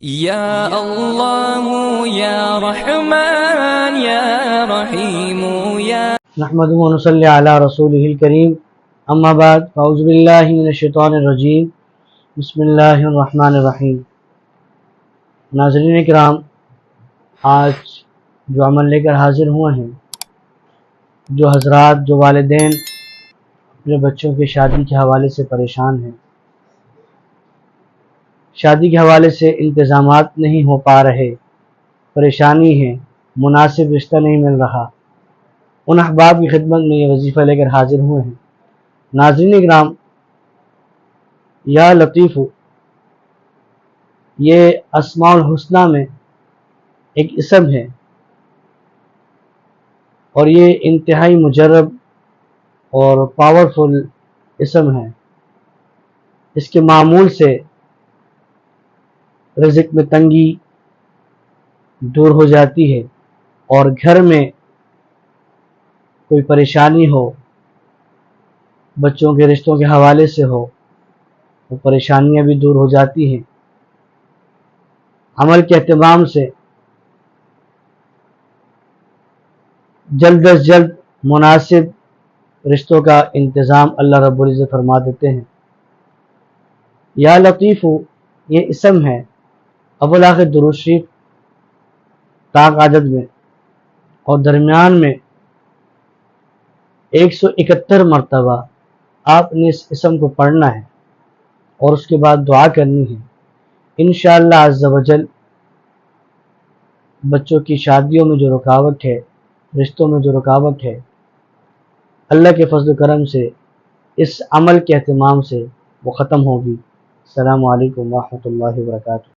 يا الله يا رحمن يا رحيم يا نحمد و نصلی علی رسولہ الکریم اما بعد فاعوذ باللہ من الشیطان الرجیم بسم اللہ الرحمن الرحیم۔ ناظرین کرام، آج جو عمل لے کر حاضر ہوئے ہیں، جو حضرات جو والدین اپنے بچوں کی شادی کے حوالے سے پریشان ہیں، شادی کے حوالے سے انتظامات نہیں ہو پا رہے، پریشانی ہے، مناسب رشتہ نہیں مل رہا، ان احباب کی خدمت میں یہ وظیفہ لے کر حاضر ہوئے ہیں۔ ناظرین اکرام، یا لطیف یہ اسماء الحسنہ میں ایک اسم ہے، اور یہ انتہائی مجرب اور پاورفل اسم ہے۔ اس کے معمول سے رزق میں تنگی دور ہو جاتی ہے، اور گھر میں کوئی پریشانی ہو، بچوں کے رشتوں کے حوالے سے ہو، وہ پریشانیاں بھی دور ہو جاتی ہیں۔ عمل کے اہتمام سے جلد از جلد مناسب رشتوں کا انتظام اللہ رب العزت فرما دیتے ہیں۔ یا لطیف یہ اسم ہے، اول آخر درود شریف طاق عدد میں اور درمیان میں 171 مرتبہ آپ نے اس اسم کو پڑھنا ہے، اور اس کے بعد دعا کرنی ہے۔ انشاءاللہ عز و جل بچوں کی شادیوں میں جو رکاوٹ ہے، رشتوں میں جو رکاوٹ ہے، اللہ کے فضل و کرم سے اس عمل کے اہتمام سے وہ ختم ہوگی۔ السلام علیکم ورحمۃ اللہ وبرکاتہ۔